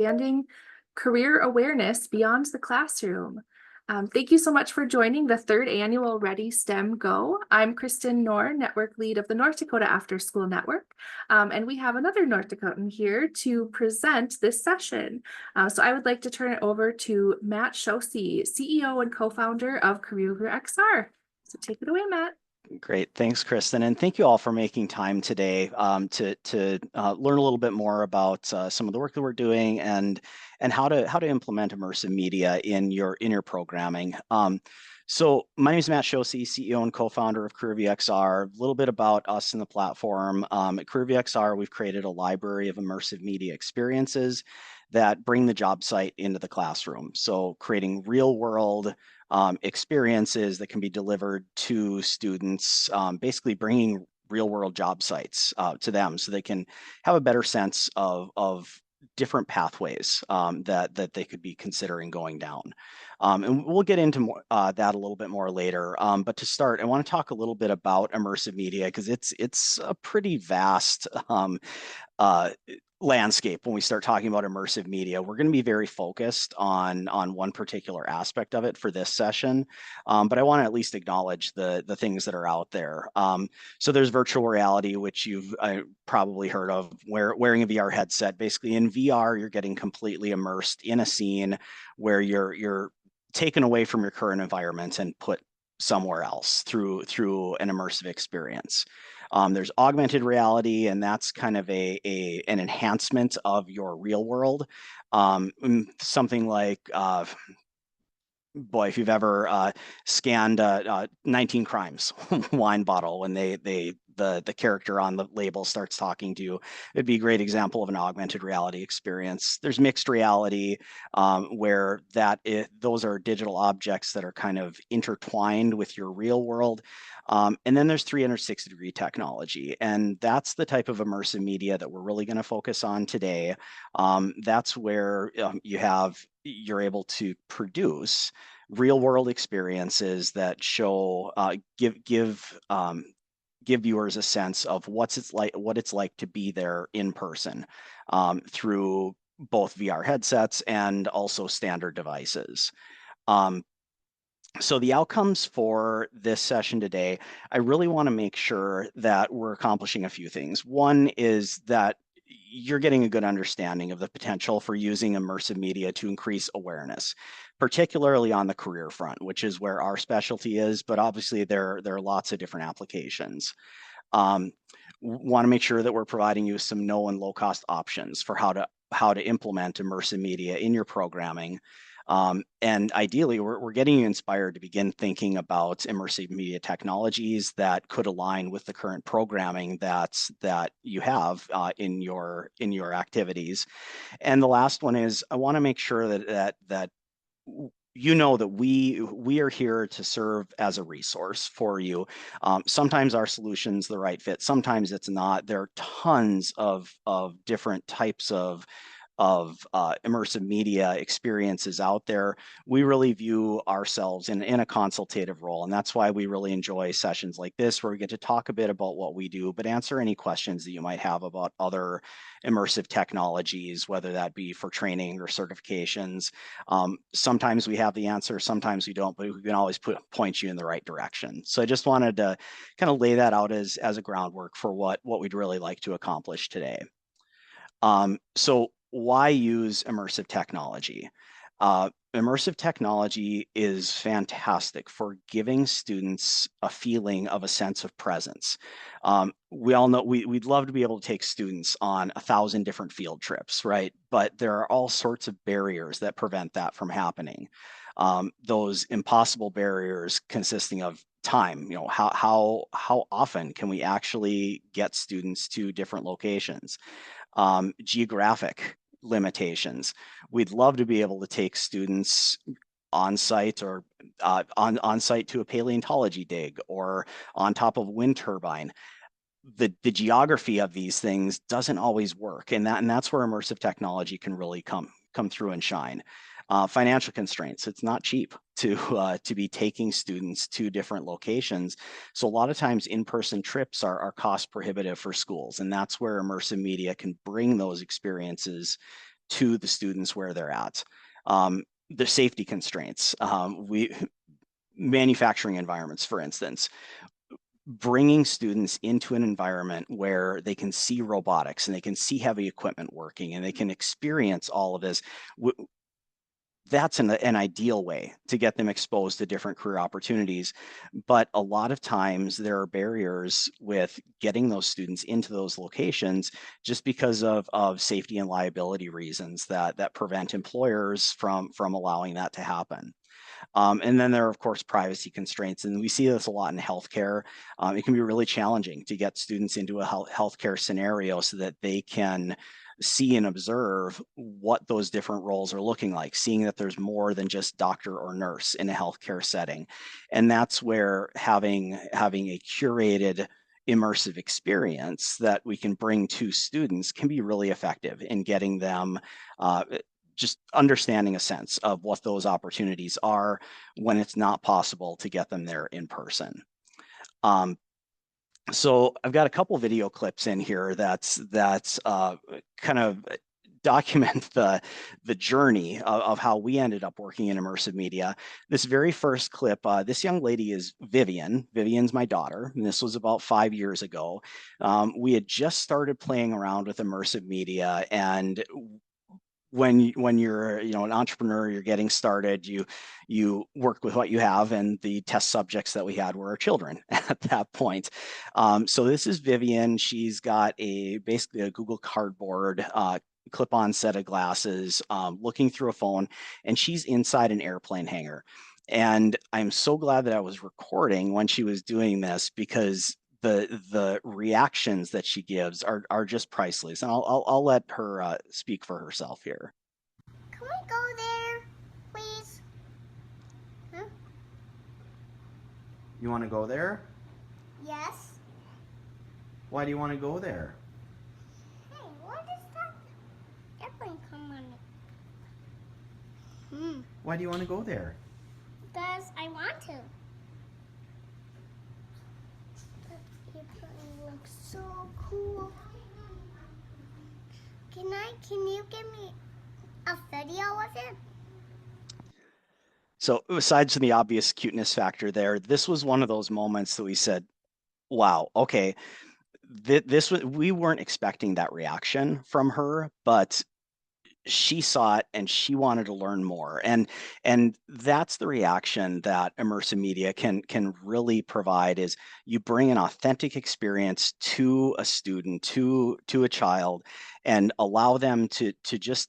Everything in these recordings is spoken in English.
Expanding career awareness beyond the classroom. Thank you so much for joining the third annual Ready STEM Go. I'm Kristen Knorr, Network Lead of the North Dakota After School Network, and we have another North Dakotan here to present this session. So I would like to turn it over to Matt Chaussee, CEO and co-founder of CareerViewXR. So take it away, Matt. Great, thanks, Kristen, and thank you all for making time today to learn a little bit more about some of the work that we're doing and how to implement immersive media in your programming. So my name is Matt Chaussee, CEO and co-founder of CareerViewXR. A little bit about us and the platform. At CareerViewXR, we've created a library of immersive media experiences that bring the job site into the classroom. So creating real-world experiences that can be delivered to students, basically bringing real-world job sites to them so they can have a better sense of different pathways that they could be considering going down. And we'll get into that a little bit more later. But to start, I want to talk a little bit about immersive media because it's a pretty vast landscape when we start talking about immersive media. We're going to be very focused on one particular aspect of it for this session, but I want to at least acknowledge the things that are out there. So there's virtual reality, which you've probably heard of, wearing a VR headset. Basically, in VR, you're getting completely immersed in a scene where you're taken away from your current environment and put somewhere else through an immersive experience. There's augmented reality, and that's kind of an enhancement of your real world. Something like, boy, if you've ever scanned 19 Crimes wine bottle when the character on the label starts talking to you, it'd be a great example of an augmented reality experience. There's mixed reality, where those are digital objects that are kind of intertwined with your real world. And then there's 360-degree technology, and that's the type of immersive media that we're really going to focus on today. That's where you're able to produce real-world experiences that show give viewers a sense of what it's like to be there in person, through both VR headsets and also standard devices. So the outcomes for this session today, I really want to make sure that we're accomplishing a few things. One is that you're getting a good understanding of the potential for using immersive media to increase awareness, particularly on the career front, which is where our specialty is, but obviously there are lots of different applications. Want to make sure that we're providing you some no and low cost options for how to implement immersive media in your programming. And ideally, we're getting you inspired to begin thinking about immersive media technologies that could align with the current programming that you have in your activities. And the last one is, I want to make sure that you know that we are here to serve as a resource for you. Sometimes our solution's the right fit, sometimes it's not. There are tons of different types of immersive media experiences out there. We really view ourselves in a consultative role, and that's why we really enjoy sessions like this, where we get to talk a bit about what we do, but answer any questions that you might have about other immersive technologies, whether that be for training or certifications. Sometimes we have the answer, sometimes we don't, but we can always point you in the right direction. So I just wanted to kind of lay that out as a groundwork for what we'd really like to accomplish today. So why use immersive technology? Immersive technology is fantastic for giving students a feeling of a sense of presence. We all know we'd love to be able to take students on 1,000 different field trips, right? But there are all sorts of barriers that prevent that from happening. Those impossible barriers consisting of time. How often can we actually get students to different locations? Geographic limitations. We'd love to be able to take students on site or on site to a paleontology dig or on top of a wind turbine. The geography of these things doesn't always work, and that's where immersive technology can really come through and shine. Financial constraints. It's not cheap to be taking students to different locations. So a lot of times in-person trips are cost prohibitive for schools, and that's where immersive media can bring those experiences to the students where they're at. The safety constraints, manufacturing environments, for instance, bringing students into an environment where they can see robotics and they can see heavy equipment working and they can experience all of this. That's an ideal way to get them exposed to different career opportunities. But a lot of times there are barriers with getting those students into those locations just because of safety and liability reasons that prevent employers from allowing that to happen. And then there are, of course, privacy constraints. And we see this a lot in healthcare. It can be really challenging to get students into a healthcare scenario so that they can see and observe what those different roles are looking like, seeing that there's more than just doctor or nurse in a healthcare setting. And that's where having a curated immersive experience that we can bring to students can be really effective in getting them just understanding a sense of what those opportunities are when it's not possible to get them there in person. So I've got a couple video clips in here that's kind of document the journey of how we ended up working in immersive media. This very first clip, this young lady is Vivian. Vivian's my daughter, and this was about 5 years ago. We had just started playing around with immersive media, and when you're an entrepreneur, you're getting started, you work with what you have, and the test subjects that we had were our children at that point. So this is Vivian. She's got basically a Google Cardboard clip-on set of glasses, looking through a phone, and she's inside an airplane hangar. And I'm so glad that I was recording when she was doing this, because the reactions that she gives are just priceless. And I'll let her speak for herself here. Can we go there, please? Huh? You want to go there? Yes. Why do you want to go there? Hey, what is that airplane come on it? Why do you want to go there? Because I want to. That airplane looks so cool. Can you give me a video of it? So besides the obvious cuteness factor there, this was one of those moments that we said, wow, okay, we weren't expecting that reaction from her, but she saw it and she wanted to learn more. And that's the reaction that immersive media can really provide, is you bring an authentic experience to a student, to a child, and allow them to just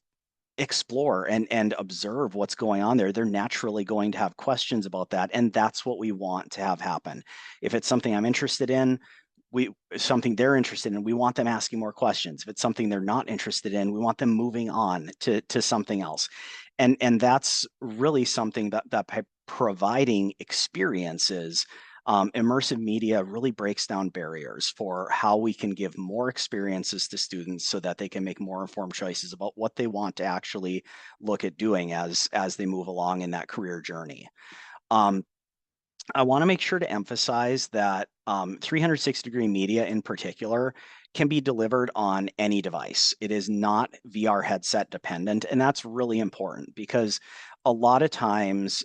explore and observe what's going on there. They're naturally going to have questions about that, and that's what we want to have happen. If it's something I'm interested in, something they're interested in, we want them asking more questions. If it's something they're not interested in, we want them moving on to something else. And that's really something that by providing experiences, immersive media really breaks down barriers for how we can give more experiences to students so that they can make more informed choices about what they want to actually look at doing as they move along in that career journey. I want to make sure to emphasize that 360-degree media in particular can be delivered on any device. It is not VR headset dependent, and that's really important because a lot of times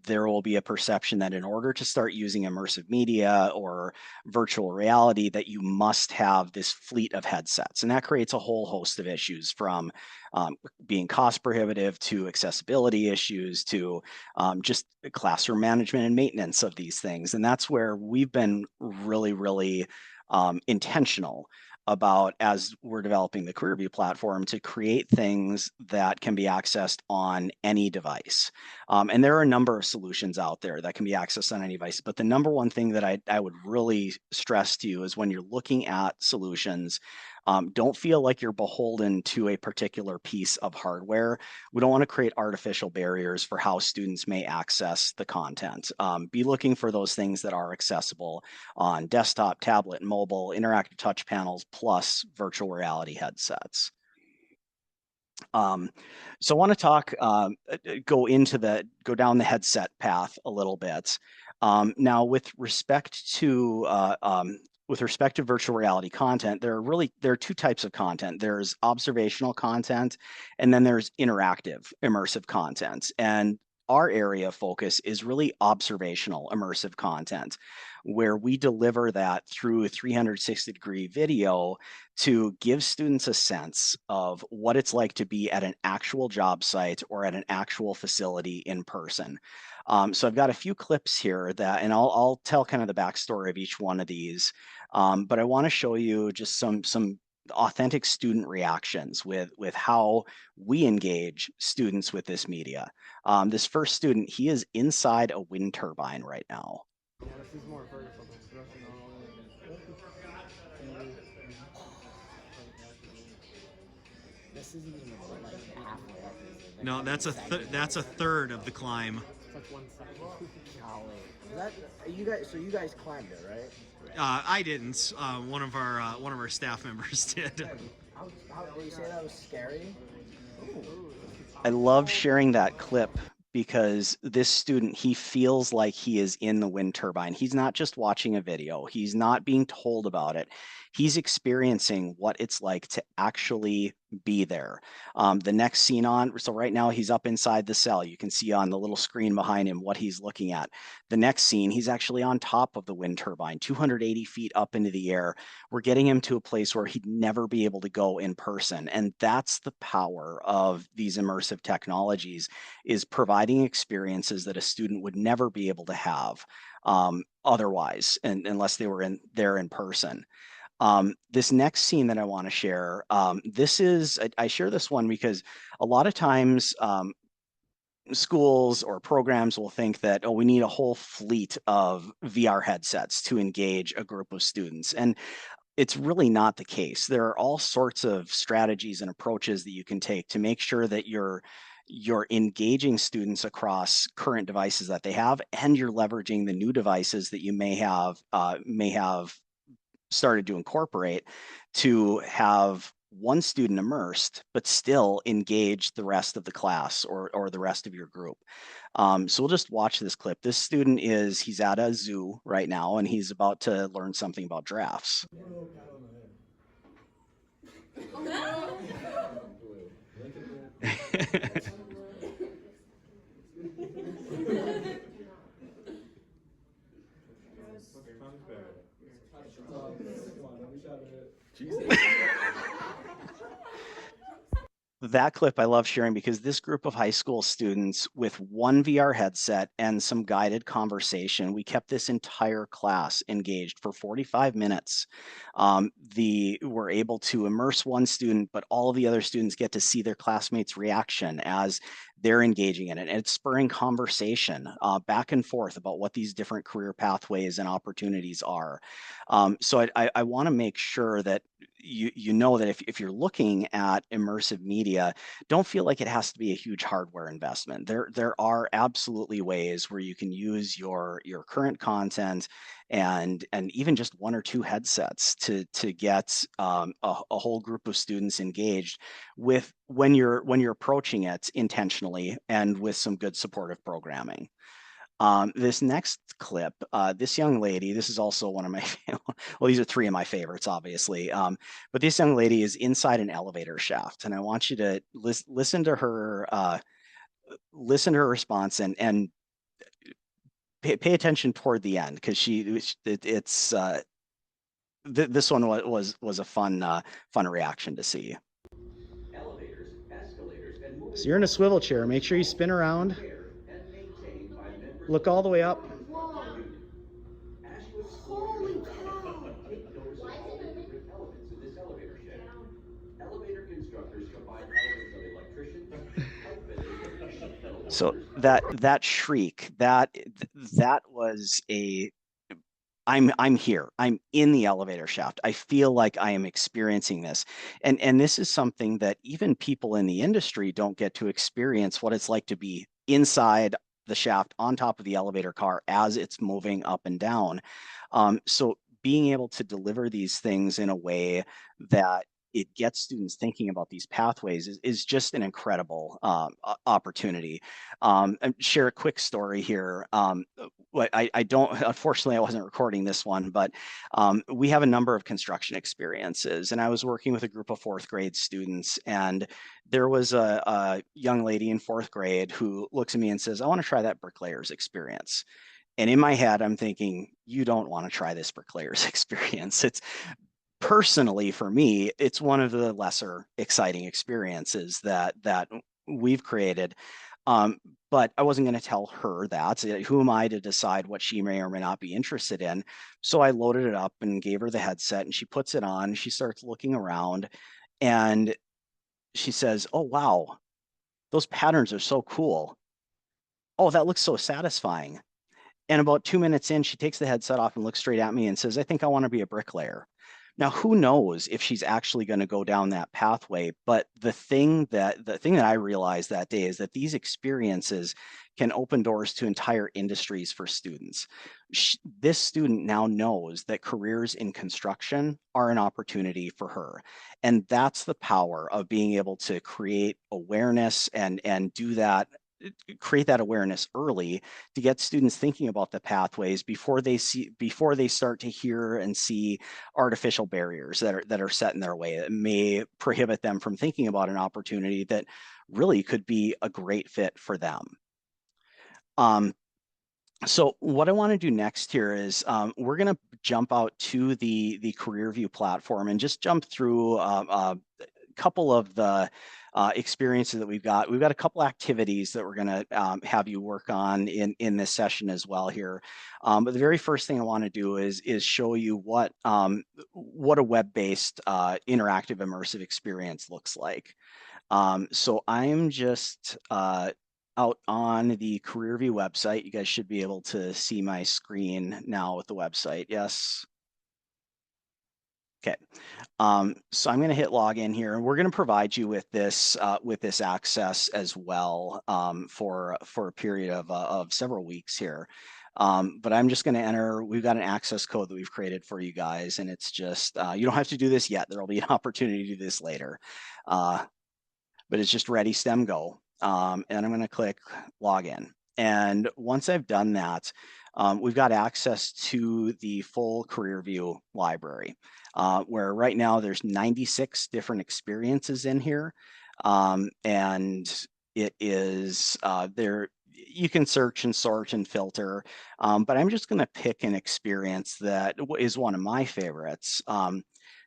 there will be a perception that in order to start using immersive media or virtual reality, that you must have this fleet of headsets, and that creates a whole host of issues, from being cost prohibitive to accessibility issues to just classroom management and maintenance of these things. And that's where we've been really intentional about, as we're developing the CareerView platform, to create things that can be accessed on any device. And there are a number of solutions out there that can be accessed on any device. But the number one thing that I would really stress to you is, when you're looking at solutions, don't feel like you're beholden to a particular piece of hardware. We don't want to create artificial barriers for how students may access the content. Be looking for those things that are accessible on desktop, tablet, mobile, interactive touch panels, plus virtual reality headsets. So I want to go down the headset path a little bit. Now, with respect to with respect to virtual reality content, there are two types of content. There's observational content, and then there's interactive, immersive content. And our area of focus is really observational, immersive content, where we deliver that through a 360-degree video to give students a sense of what it's like to be at an actual job site or at an actual facility in person. So I've got a few clips here that, and I'll tell kind of the backstory of each one of these. But I want to show you just some authentic student reactions with how we engage students with this media. This first student, he is inside a wind turbine right now. Yeah, this is more vertical than horizontal. This isn't even like halfway up. No, that's a third of the climb. It's like 1 second. Golly. Is that you guys? So you guys climbed it, right? I didn't. One of our staff members did. How did you say that was scary? Ooh. I love sharing that clip because this student, he feels like he is in the wind turbine. He's not just watching a video. He's not being told about it. He's experiencing what it's like to actually be there. The next scene on, so right now he's up inside the cell. You can see on the little screen behind him what he's looking at. The next scene, he's actually on top of the wind turbine, 280 feet up into the air. We're getting him to a place where he'd never be able to go in person. And that's the power of these immersive technologies, is providing experiences that a student would never be able to have otherwise, and unless they were there in person. This next scene that I want to share, I share this one because a lot of times schools or programs will think that, oh, we need a whole fleet of VR headsets to engage a group of students. And it's really not the case. There are all sorts of strategies and approaches that you can take to make sure that you're engaging students across current devices that they have, and you're leveraging the new devices that you may have started to incorporate to have one student immersed, but still engage the rest of the class or the rest of your group. So we'll just watch this clip. This student he's at a zoo right now, and he's about to learn something about giraffes. That clip I love sharing because this group of high school students, with one VR headset and some guided conversation, we kept this entire class engaged for 45 minutes. We're able to immerse one student, but all of the other students get to see their classmates' reaction as they're engaging in it. And it's spurring conversation back and forth about what these different career pathways and opportunities are. So I want to make sure that you know that if you're looking at immersive media, don't feel like it has to be a huge hardware investment. There are absolutely ways where you can use your current content and even just one or two headsets to get a whole group of students engaged with when you're approaching it intentionally and with some good supportive programming. This next clip, this young lady, this is also one of my, well, these are three of my favorites, obviously. But this young lady is inside an elevator shaft, and I want you to listen to her response and pay attention toward the end, because this one was a fun reaction to see. Elevators, escalators, and moving. So you're in a swivel chair. Make sure you spin around. Look all the way up. As you explore take notice of all the different elements in this elevator shaft. Elevator constructors combine elements of electricians, pipe fitters, and sheet metal workers. So that shriek, that was I'm here. I'm in the elevator shaft. I feel like I am experiencing this. And this is something that even people in the industry don't get to experience, what it's like to be inside the shaft on top of the elevator car as it's moving up and down. So being able to deliver these things in a way that it gets students thinking about these pathways is just an incredible opportunity. And share a quick story here. I don't, unfortunately, I wasn't recording this one, but we have a number of construction experiences, and I was working with a group of fourth grade students, and there was a young lady in fourth grade who looks at me and says, I want to try that bricklayer's experience. And in my head, I'm thinking, you don't want to try this bricklayer's experience. It's personally for me, it's one of the lesser exciting experiences that we've created. But I wasn't going to tell her that. So who am I to decide what she may or may not be interested in? So I loaded it up and gave her the headset, and she puts it on. She starts looking around, and she says, oh, wow, those patterns are so cool. Oh, that looks so satisfying. And about 2 minutes in, she takes the headset off and looks straight at me and says, I think I want to be a bricklayer. Now, who knows if she's actually going to go down that pathway? But the thing that I realized that day is that these experiences can open doors to entire industries for students. This student now knows that careers in construction are an opportunity for her. And that's the power of being able to create awareness and do that, create that awareness early to get students thinking about the pathways before they start to hear and see artificial barriers that are set in their way that may prohibit them from thinking about an opportunity that really could be a great fit for them. So what I want to do next here is we're going to jump out to the CareerView platform and just jump through a couple of the experiences that we've got. We've got a couple activities that we're going to have you work on in this session as well here. But the very first thing I want to do is show you what a web-based interactive immersive experience looks like. So I'm just out on the CareerView website. You guys should be able to see my screen now with the website. Yes. Okay, so I'm going to hit login here, and we're going to provide you with this access as well for a period of several weeks here. But I'm just going to enter. We've got an access code that we've created for you guys, and it's just you don't have to do this yet. There will be an opportunity to do this later, but it's just ready STEM go, and I'm going to click login. And once I've done that, we've got access to the full CareerView library, where right now there's 96 different experiences in here. And it is there, you can search and sort and filter, but I'm just going to pick an experience that is one of my favorites,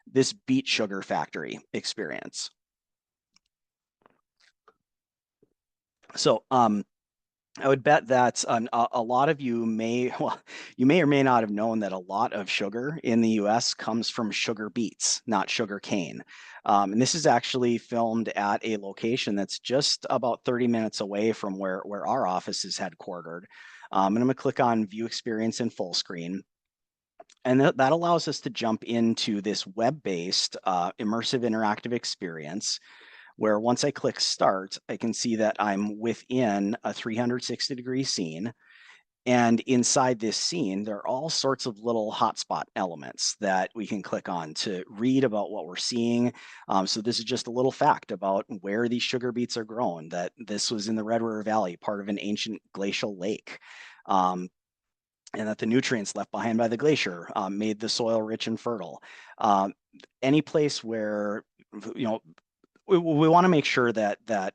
this Beet Sugar Factory experience. So I would bet that a lot of you may or may not have known that a lot of sugar in the US comes from sugar beets, not sugar cane. And this is actually filmed at a location that's just about 30 minutes away from where our office is headquartered. And I'm going to click on View Experience in Full Screen. And that allows us to jump into this web-based immersive interactive experience, where once I click start, I can see that I'm within a 360-degree scene. And inside this scene, there are all sorts of little hotspot elements that we can click on to read about what we're seeing. So this is just a little fact about where these sugar beets are grown, that this was in the Red River Valley, part of an ancient glacial lake. And that the nutrients left behind by the glacier made the soil rich and fertile. Any place where, we want to make sure that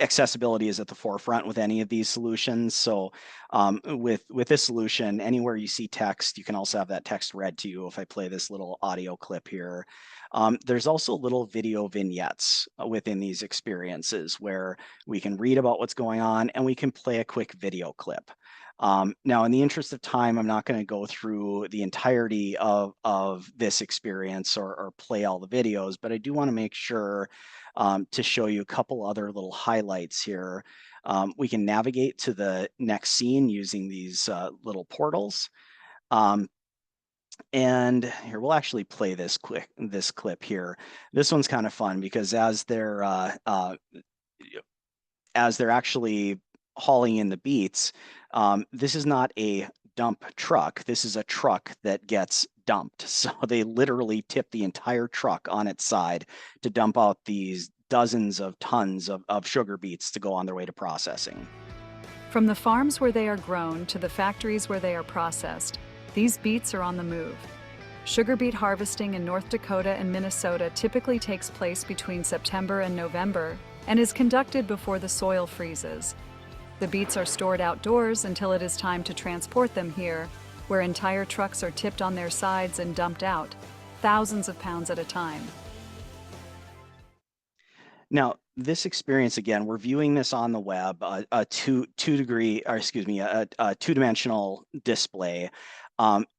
accessibility is at the forefront with any of these solutions. So with this solution, anywhere you see text, you can also have that text read to you. If I play this little audio clip here, there's also little video vignettes within these experiences where we can read about what's going on and we can play a quick video clip. Now, in the interest of time, I'm not going to go through the entirety of this experience or play all the videos, but I do want to make sure to show you a couple other little highlights here. We can navigate to the next scene using these little portals. And here, we'll actually play this clip here. This one's kind of fun because as they're actually hauling in the beets, this is not a dump truck. This is a truck that gets dumped. So they literally tipped the entire truck on its side to dump out these dozens of tons of sugar beets to go on their way to processing. From the farms where they are grown to the factories where they are processed, these beets are on the move. Sugar beet harvesting in North Dakota and Minnesota typically takes place between September and November and is conducted before the soil freezes. The beets are stored outdoors until it is time to transport them here, where entire trucks are tipped on their sides and dumped out, thousands of pounds at a time. Now, this experience, again, we're viewing this on the web, a two-dimensional display.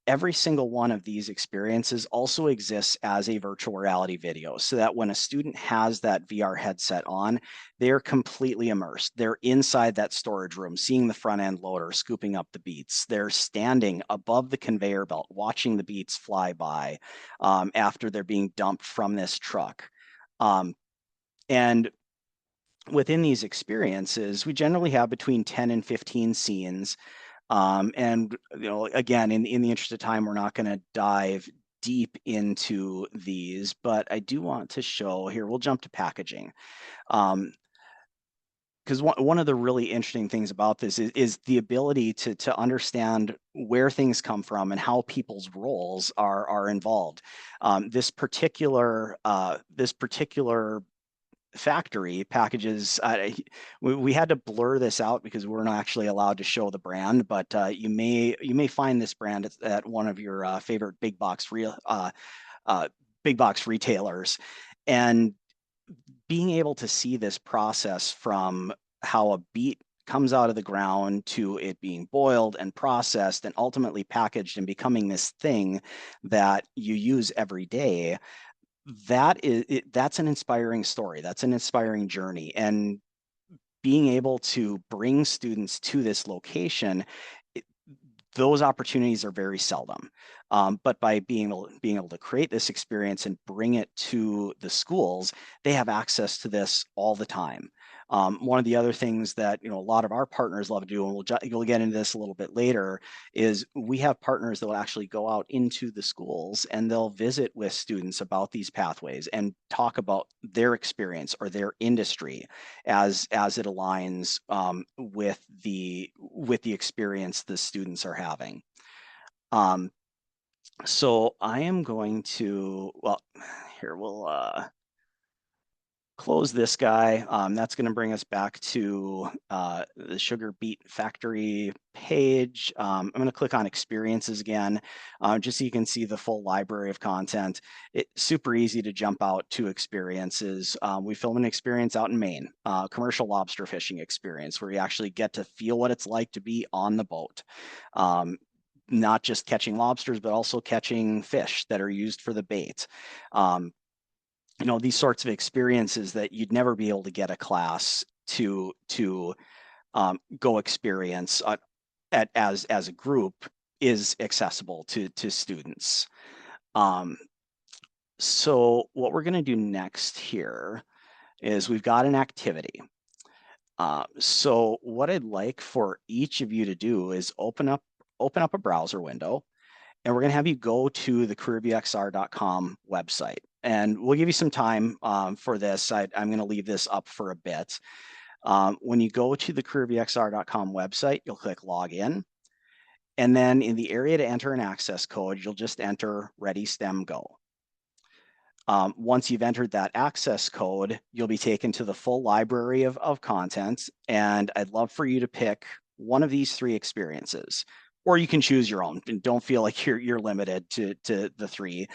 Every single one of these experiences also exists as a virtual reality video, so that when a student has that VR headset on, they're completely immersed. They're inside that storage room, seeing the front end loader scooping up the beets. They're standing above the conveyor belt, watching the beets fly by after they're being dumped from this truck. And within these experiences, we generally have between 10 and 15 scenes. And again, in the interest of time, we're not going to dive deep into these, but I do want to show here, we'll jump to packaging. Because one of the really interesting things about this is the ability to understand where things come from and how people's roles are involved. This particular factory packages, we had to blur this out because we're not actually allowed to show the brand, but you may find this brand at one of your favorite big box retailers. And being able to see this process from how a beet comes out of the ground to it being boiled and processed and ultimately packaged and becoming this thing that you use every day, that's an inspiring story. That's an inspiring journey. And being able to bring students to this location, those opportunities are very seldom. But by being able to create this experience and bring it to the schools, they have access to this all the time. One of the other things that a lot of our partners love to do, and we'll get into this a little bit later, is we have partners that will actually go out into the schools and they'll visit with students about these pathways and talk about their experience or their industry as it aligns with the experience the students are having. So I am going to, well, here we'll close this guy. That's going to bring us back to the sugar beet factory page. I'm going to click on experiences again, just so you can see the full library of content. It's super easy to jump out to experiences. We film an experience out in Maine, commercial lobster fishing experience, where you actually get to feel what it's like to be on the boat. Not just catching lobsters, but also catching fish that are used for the bait. These sorts of experiences that you'd never be able to get a class to go experience as a group is accessible to students. So what we're going to do next here is we've got an activity. So what I'd like for each of you to do is open up a browser window, and we're going to have you go to the CareerViewXR.com website. And we'll give you some time for this. I'm going to leave this up for a bit. When you go to the CareerViewXR.com website, you'll click Login. And then in the area to enter an access code, you'll just enter Ready STEM Go. Once you've entered that access code, you'll be taken to the full library of content. And I'd love for you to pick one of these three experiences, or you can choose your own and don't feel like you're limited to the three.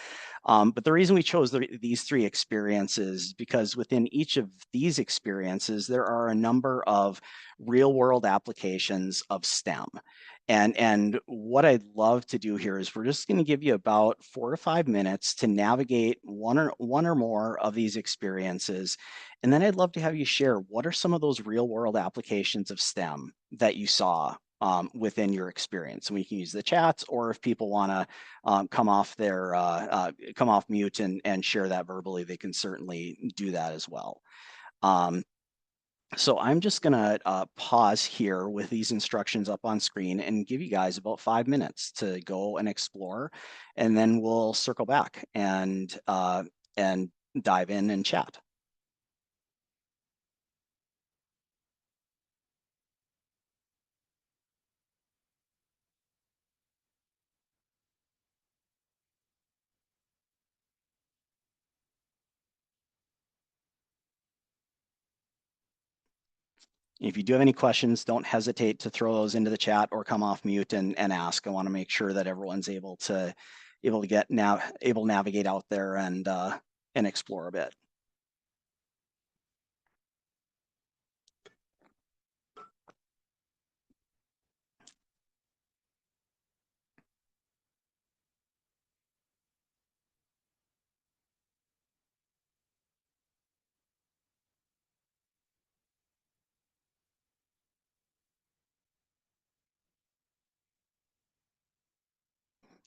But the reason we chose these three experiences is because within each of these experiences, there are a number of real world applications of STEM. And what I'd love to do here is we're just going to give you about 4 to 5 minutes to navigate one or more of these experiences. And then I'd love to have you share what are some of those real world applications of STEM that you saw within your experience. And we can use the chats, or if people want to come off mute and share that verbally, they can certainly do that as well. So I'm just gonna pause here with these instructions up on screen and give you guys about 5 minutes to go and explore, and then we'll circle back and dive in and chat. If you do have any questions, don't hesitate to throw those into the chat or come off mute and ask. I want to make sure that everyone's able to navigate out there and explore a bit.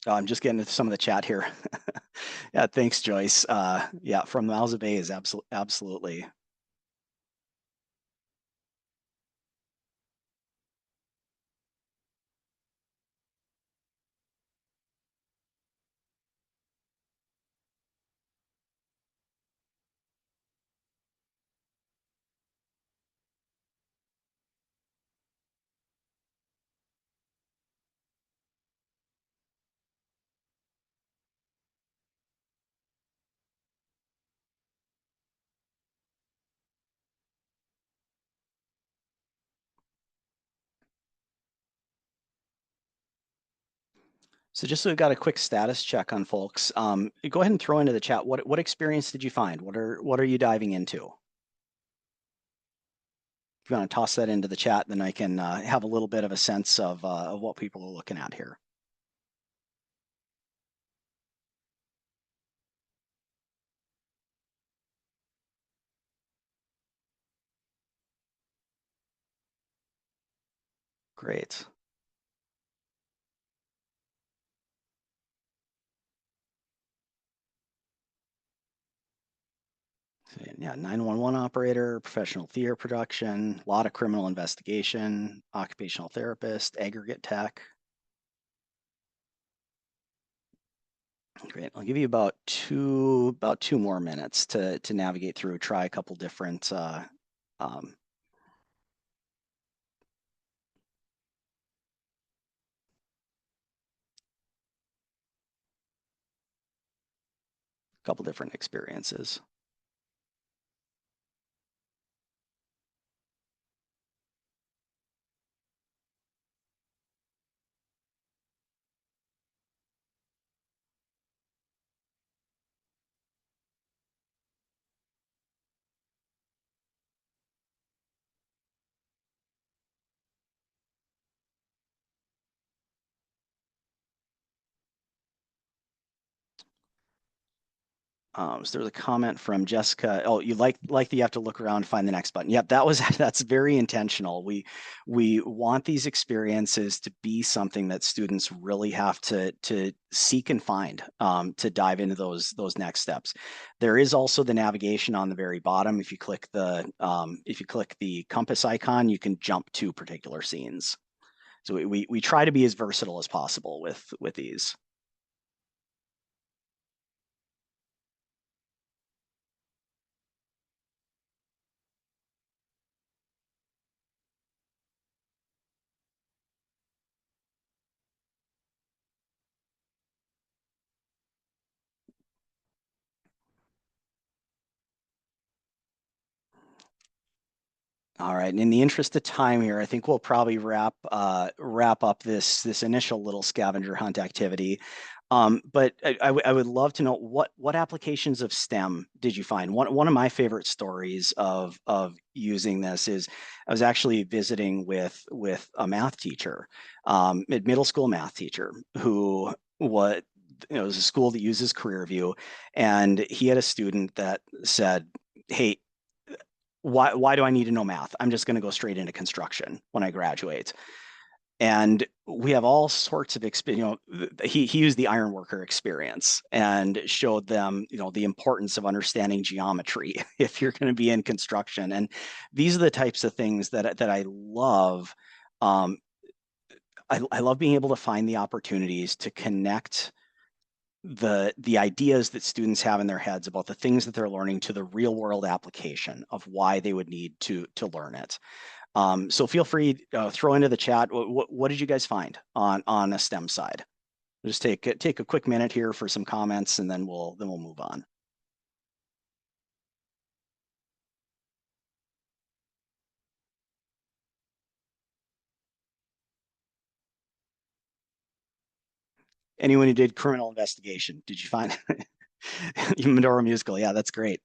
I'm just getting into some of the chat here. Yeah, thanks, Joyce. Yeah, from Miles of Bay is absolutely. So just so we've got a quick status check on folks, go ahead and throw into the chat, what experience did you find? What are you diving into? If you want to toss that into the chat, then I can have a little bit of a sense of what people are looking at here. Great. So, yeah, 911 operator, professional theater production, a lot of criminal investigation, occupational therapist, aggregate tech. Great. I'll give you about two more minutes to navigate through, try a couple different experiences. So there was a comment from Jessica. Oh, you like that you have to look around and find the next button. Yep, that's very intentional. We want these experiences to be something that students really have to seek and find to dive into those next steps. There is also the navigation on the very bottom. If you click the compass icon, you can jump to particular scenes. So we try to be as versatile as possible with these. All right, and in the interest of time here, I think we'll probably wrap up this initial little scavenger hunt activity. But I would love to know what applications of STEM did you find? One of my favorite stories of using this is I was actually visiting with a math teacher, a middle school math teacher who was, it was a school that uses CareerView, and he had a student that said, "Hey, why do I need to know math? I'm just going to go straight into construction when I graduate." And we have all sorts of experience. He used the ironworker experience and showed them, the importance of understanding geometry if you're going to be in construction. And these are the types of things that I love. I love being able to find the opportunities to connect the ideas that students have in their heads about the things that they're learning to the real world application of why they would need to learn it. So feel free to throw into the chat, what did you guys find on a STEM side? Just take a quick minute here for some comments, and then we'll move on. Anyone who did criminal investigation, did you find Medora musical? Yeah, that's great.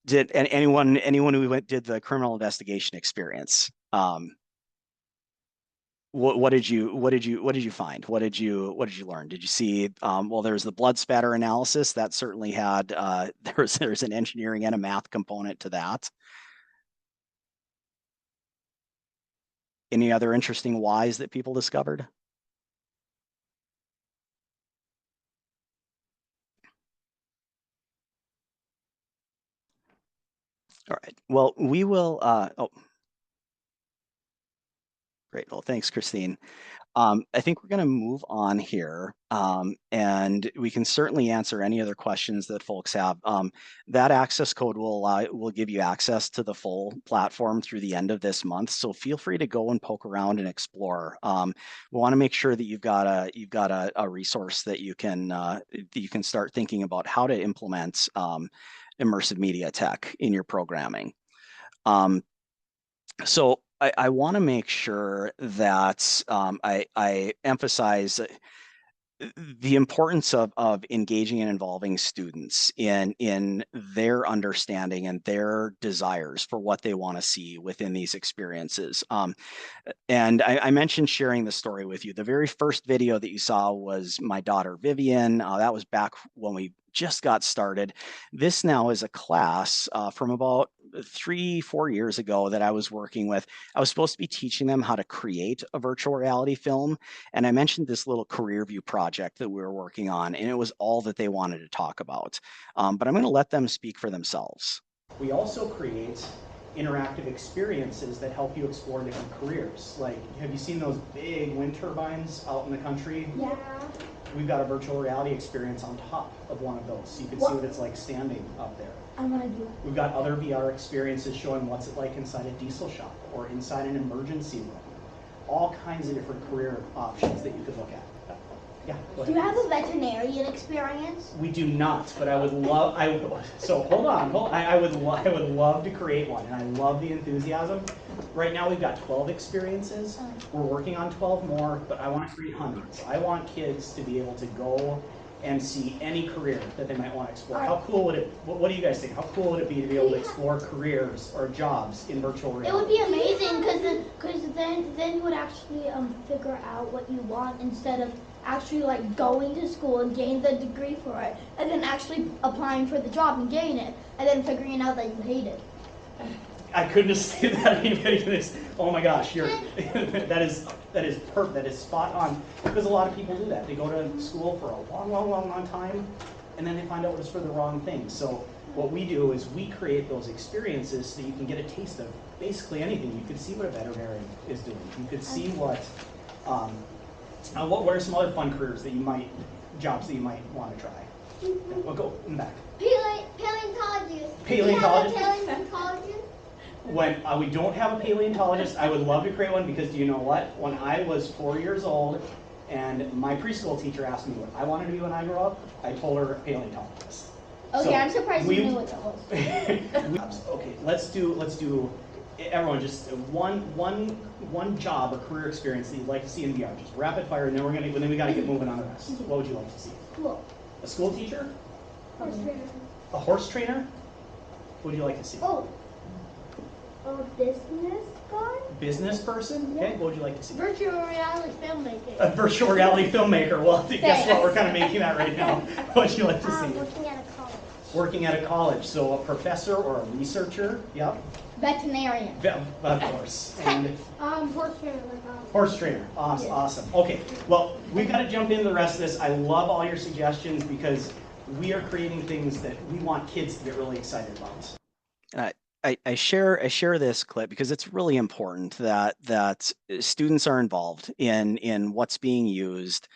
Did anyone who did the criminal investigation experience? What did you find? What did you learn? Did you see? Well, there's the blood spatter analysis that certainly had. There's an engineering and a math component to that. Any other interesting whys that people discovered? All right. Well, we will. Oh, great. Well, thanks, Christine. I think we're going to move on here, and we can certainly answer any other questions that folks have. That access code will give you access to the full platform through the end of this month. So feel free to go and poke around and explore. We want to make sure that you've got a resource that you can start thinking about how to implement immersive media tech in your programming. So I want to make sure that I emphasize the importance of engaging and involving students in their understanding and their desires for what they want to see within these experiences. And I mentioned sharing the story with you. The very first video that you saw was my daughter Vivian. That was back when we just got started. This now is a class from about 3-4 years ago that I was working with. I was supposed to be teaching them how to create a virtual reality film. And I mentioned this little CareerView project that we were working on, and it was all that they wanted to talk about. But I'm going to let them speak for themselves. We also create interactive experiences that help you explore different careers. Like, have you seen those big wind turbines out in the country? Yeah. We've got a virtual reality experience on top of one of those, so you can see what it's like standing up there. I want to do. We've got other VR experiences showing what's it like inside a diesel shop or inside an emergency room. All kinds of different career options that you could look at. Yeah. Do you have a veterinarian experience? We do not, but I would love. So hold on. I would love to create one, and I love the enthusiasm. Right now we've got 12 experiences. We're working on 12 more, but I want to create hundreds. I want kids to be able to go and see any career that they might want to explore. How cool would it? What do you guys think? How cool would it be to be able to explore careers or jobs in virtual reality? It would be amazing because then you would actually figure out what you want instead of actually like going to school and getting the degree for it, and then actually applying for the job and getting it, and then figuring out that you hate it. I couldn't have said that any better. Oh my gosh, that is perfect. That is spot on. Because a lot of people do that. They go to school for a long time, and then they find out it's for the wrong thing. So what we do is we create those experiences so that you can get a taste of basically anything. You could see what a veterinarian is doing. You could see what are some other fun careers that jobs that you might want to try. Yeah, we'll go in the back. Paleontologist. Paleontologist? Do you have a paleontologist? When we don't have a paleontologist, I would love to create one, because do you know what? When I was 4 years old and my preschool teacher asked me what I wanted to be when I grew up, I told her paleontologist. Okay, So I'm surprised you knew what that was. Okay, let's do everyone just one job or career experience that you'd like to see in VR. Just rapid fire, and then we got to get moving on the rest. What would you like to see? Cool. A school teacher? Horse trainer. A horse trainer? What would you like to see? Oh. A business guy? Business person? Okay, what would you like to see? Virtual reality filmmaker. A virtual reality filmmaker. Well, guess what? We're kind of making that right now. What would you like to see? Working at a college. Working at a college. So a professor or a researcher. Yep. Veterinarian. Of course. And Horse trainer. horse trainer. Awesome. Yeah. Awesome. Okay. Well, we've got to jump into the rest of this. I love all your suggestions because we are creating things that we want kids to get really excited about. And I share this clip because it's really important that students are involved in what's being used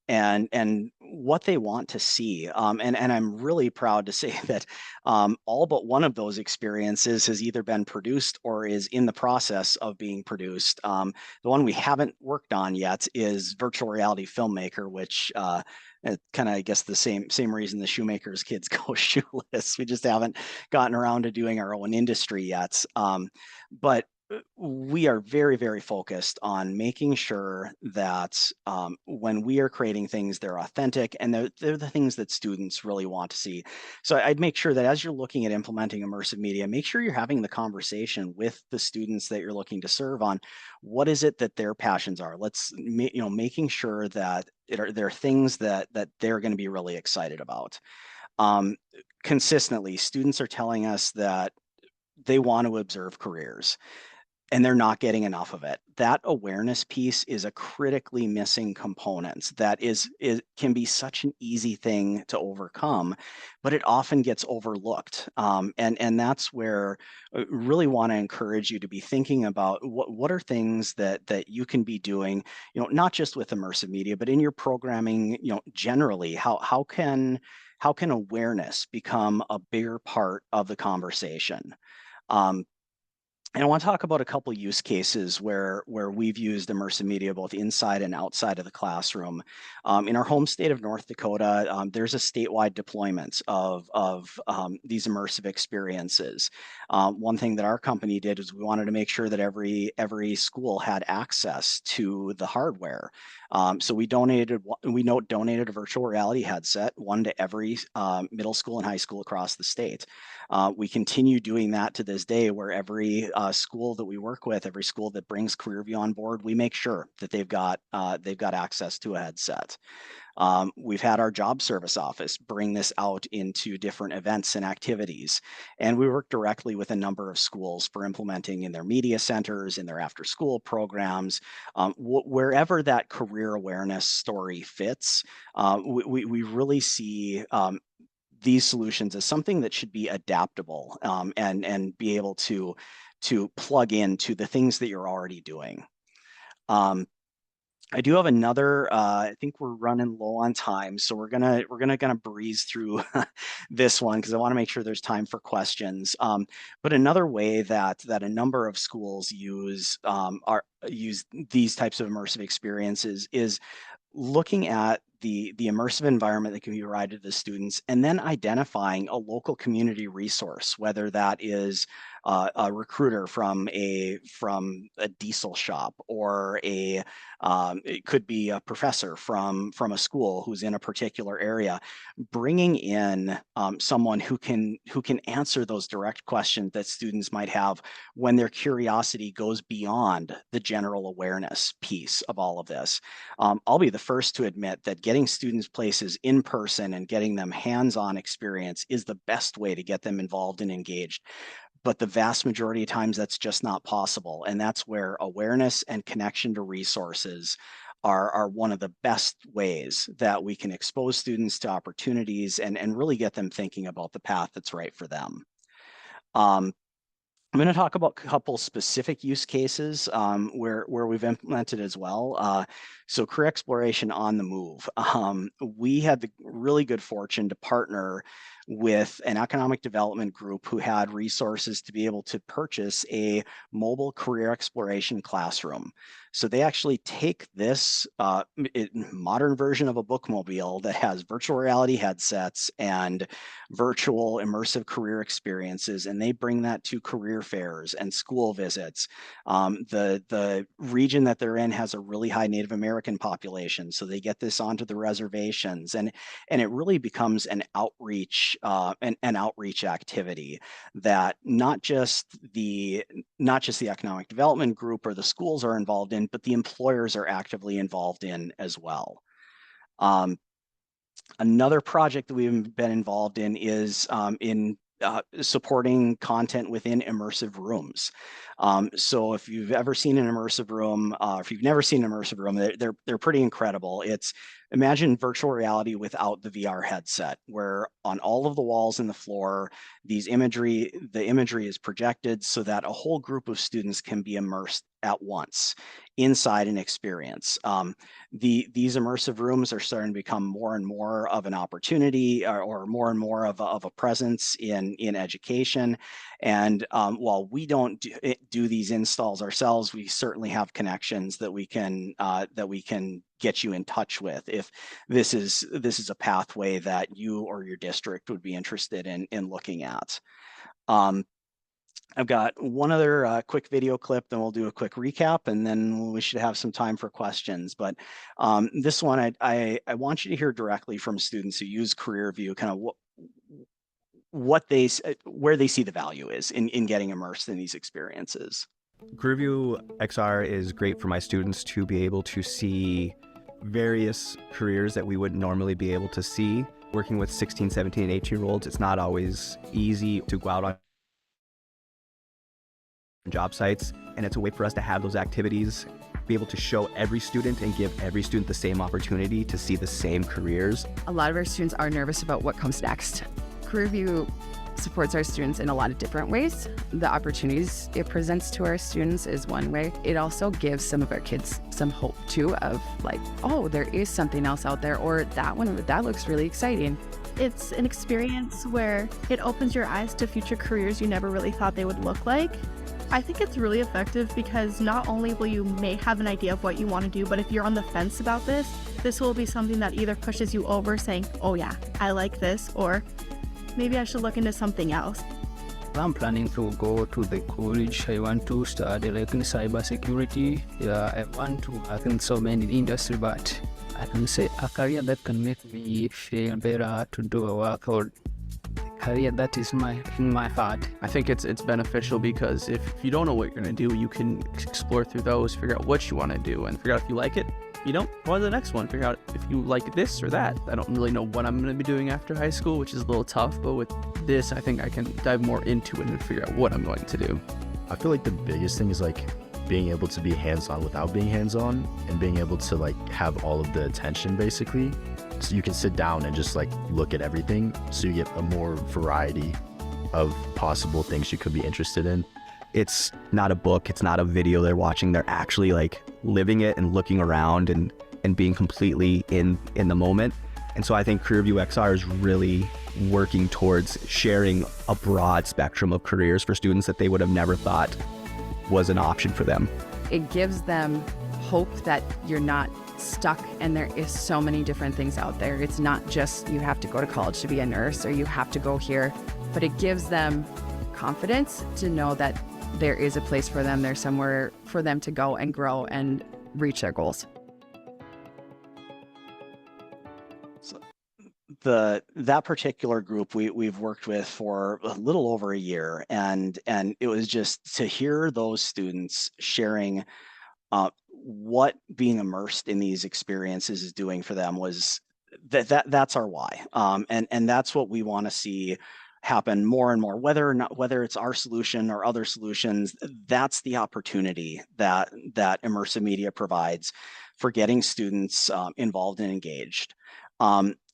and what they want to see. And I'm really proud to say that all but one of those experiences has either been produced or is in the process of being produced. The one we haven't worked on yet is virtual reality filmmaker, which kind of, I guess, the same reason the shoemaker's kids go shoeless. We just haven't gotten around to doing our own industry yet. But we are very, very focused on making sure that when we are creating things, they're authentic and they're the things that students really want to see. So I'd make sure that as you're looking at implementing immersive media, make sure you're having the conversation with the students that you're looking to serve on what is it that their passions are. Making sure that there are things that they're going to be really excited about. Consistently, students are telling us that they want to observe careers and they're not getting enough of it. That awareness piece is a critically missing component that can be such an easy thing to overcome, but it often gets overlooked. And that's where I really want to encourage you to be thinking about what are things that you can be doing, not just with immersive media, but in your programming, generally. How can awareness become a bigger part of the conversation? And I want to talk about a couple use cases where we've used immersive media both inside and outside of the classroom. In our home state of North Dakota, there's a statewide deployment of these immersive experiences. One thing that our company did is we wanted to make sure that every school had access to the hardware. So we donated a virtual reality headset, one to every middle school and high school across the state. We continue doing that to this day, where every school that we work with, every school that brings CareerView on board, we make sure that they've got access to a headset. We've had our job service office bring this out into different events and activities, and we work directly with a number of schools for implementing in their media centers, in their after-school programs, wherever that career awareness story fits. We really see these solutions as something that should be adaptable and be able to plug into the things that you're already doing. I do have another. I think we're running low on time, so we're gonna kind of breeze through this one because I want to make sure there's time for questions. But another way that a number of schools use these types of immersive experiences is looking at the immersive environment that can be provided to the students, and then identifying a local community resource, whether that is a recruiter from a diesel shop, or it could be a professor from a school who's in a particular area, bringing in someone who can answer those direct questions that students might have when their curiosity goes beyond the general awareness piece of all of this. I'll be the first to admit that getting students places in person and getting them hands-on experience is the best way to get them involved and engaged. But the vast majority of times that's just not possible. And that's where awareness and connection to resources are one of the best ways that we can expose students to opportunities and really get them thinking about the path that's right for them. I'm going to talk about a couple specific use cases where we've implemented as well. So career exploration on the move. We had the really good fortune to partner with an economic development group who had resources to be able to purchase a mobile career exploration classroom. So they actually take this modern version of a bookmobile that has virtual reality headsets and virtual immersive career experiences, and they bring that to career fairs and school visits. The region that they're in has a really high Native American population, so they get this onto the reservations, and it really becomes an outreach activity that not just the economic development group or the schools are involved in, but the employers are actively involved in as well. Another project that we've been involved in is in supporting content within immersive rooms. So if you've ever seen an immersive room, if you've never seen an immersive room, they're pretty incredible. Imagine virtual reality without the VR headset, where on all of the walls and the floor, the imagery is projected so that a whole group of students can be immersed at once inside an experience. These immersive rooms are starting to become more and more of an opportunity, or more and more of a presence in education. And while we don't do these installs ourselves, we certainly have connections that we can get you in touch with if this is a pathway that you or your district would be interested in looking at. I've got one other quick video clip, then we'll do a quick recap, and then we should have some time for questions. But this one, I want you to hear directly from students who use CareerView, kind of where they see the value is in getting immersed in these experiences. CareerViewXR is great for my students to be able to see various careers that we wouldn't normally be able to see. Working with 16, 17, and 18-year-olds, it's not always easy to go out on job sites, and it's a way for us to have those activities, be able to show every student and give every student the same opportunity to see the same careers. A lot of our students are nervous about what comes next. CareerView supports our students in a lot of different ways. The opportunities it presents to our students is one way. It also gives some of our kids some hope too, of like, oh, there is something else out there, or that looks really exciting. It's an experience where it opens your eyes to future careers you never really thought they would look like. I think it's really effective because not only will you may have an idea of what you want to do, but if you're on the fence about this will be something that either pushes you over saying, oh yeah, I like this, or maybe I should look into something else. I'm planning to go to the college. I want to study like in cybersecurity. Yeah, I want to work in so many industry, but I can say a career that can make me feel better to do a work, or career that is in my heart. I think it's beneficial because if you don't know what you're going to do, you can explore through those, figure out what you want to do, and figure out if you like it. You don't, go on to the next one, figure out if you like this or that. I don't really know what I'm going to be doing after high school, which is a little tough, but with this, I think I can dive more into it and figure out what I'm going to do. I feel like the biggest thing is like being able to be hands-on without being hands-on, and being able to like have all of the attention basically. So you can sit down and just like look at everything, so you get a more variety of possible things you could be interested in. It's not a book, it's not a video they're watching, they're actually like living it and looking around and being completely in the moment. And so I think CareerViewXR is really working towards sharing a broad spectrum of careers for students that they would have never thought was an option for them. It gives them hope that you're not stuck, and there is so many different things out there. It's not just you have to go to college to be a nurse, or you have to go here, but it gives them confidence to know that there is a place for them, there's somewhere for them to go and grow and reach their goals. So that particular group we've worked with for a little over a year, and it was just to hear those students sharing what being immersed in these experiences is doing for them was that's our why, and that's what we want to see happen more and more. Whether it's our solution or other solutions, that's the opportunity that immersive media provides for getting students involved and engaged.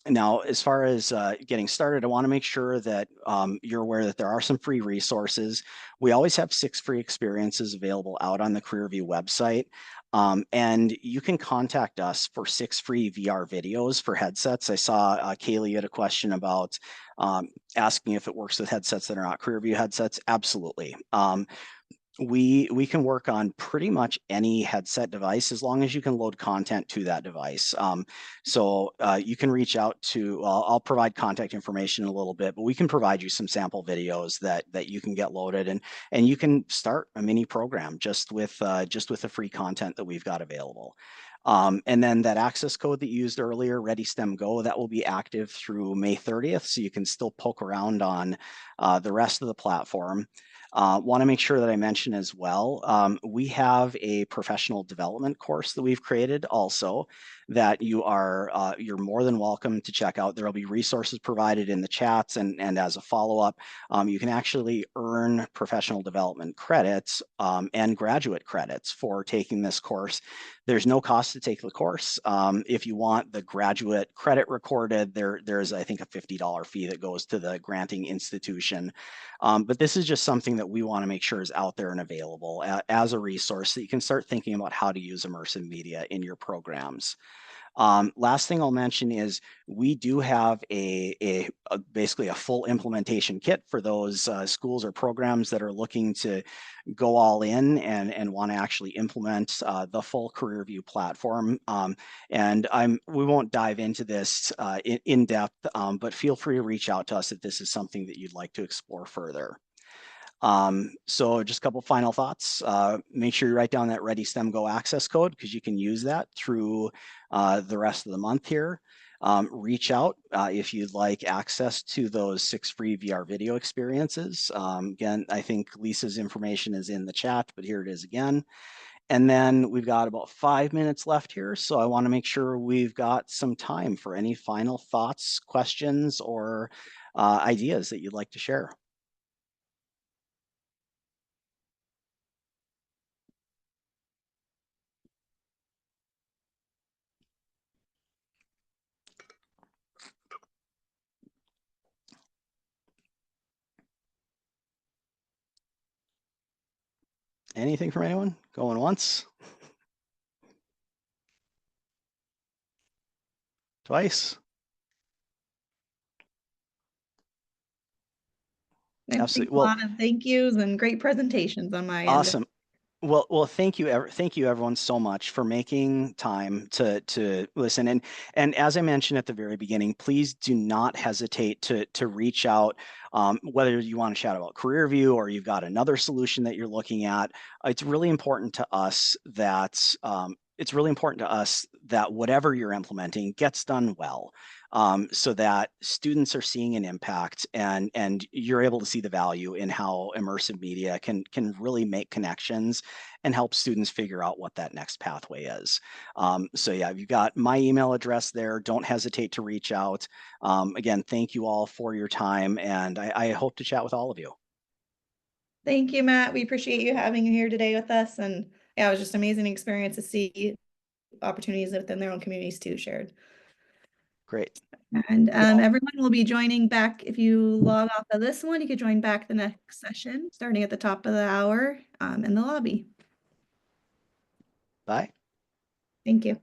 Now, as far as getting started, I want to make sure that you're aware that there are some free resources. We always have 6 free experiences available out on the CareerView website. And you can contact us for 6 free VR videos for headsets. I saw Kaylee had a question about asking if it works with headsets that are not CareerView headsets. Absolutely. We can work on pretty much any headset device as long as you can load content to that device. So you can reach out to, I'll provide contact information in a little bit, but we can provide you some sample videos that you can get loaded, and you can start a mini program just with the free content that we've got available. And then that access code that you used earlier, ReadySTEM Go, that will be active through May 30th, so you can still poke around on the rest of the platform. Want to make sure that I mention as well, we have a professional development course that we've created also that you're more than welcome to check out. There will be resources provided in the chats, and as a follow-up, you can actually earn professional development credits and graduate credits for taking this course. There's no cost to take the course. If you want the graduate credit recorded, there's I think a $50 fee that goes to the granting institution. But this is just something that we want to make sure is out there and available as a resource that you can start thinking about how to use immersive media in your programs. Last thing I'll mention is we do have basically a full implementation kit for those schools or programs that are looking to go all in and want to actually implement the full CareerView platform. And we won't dive into this in depth, but feel free to reach out to us if this is something that you'd like to explore further. So just a couple final thoughts. Make sure you write down that Ready STEM Go access code because you can use that through the rest of the month here. Reach out if you'd like access to those 6 free VR video experiences. Again, I think Lisa's information is in the chat, but here it is again. And then we've got about 5 minutes left here. So I want to make sure we've got some time for any final thoughts, questions, or ideas that you'd like to share. Anything from anyone? Going once? Twice? Absolutely. Well, a lot of thank yous and great presentations on my end. Awesome. Well, thank you everyone so much for making time to listen. And as I mentioned at the very beginning, please do not hesitate to reach out, whether you want to chat about CareerView or you've got another solution that you're looking at. It's really important to us that whatever you're implementing gets done well. So that students are seeing an impact and you're able to see the value in how immersive media can really make connections and help students figure out what that next pathway is. So yeah, you've got my email address there. Don't hesitate to reach out. Again, thank you all for your time, and I hope to chat with all of you. Thank you, Matt. We appreciate you having you here today with us. And yeah, it was just an amazing experience to see opportunities within their own communities too shared. Great. And everyone will be joining back. If you log off of this one, you could join back the next session starting at the top of the hour in the lobby. Bye. Thank you.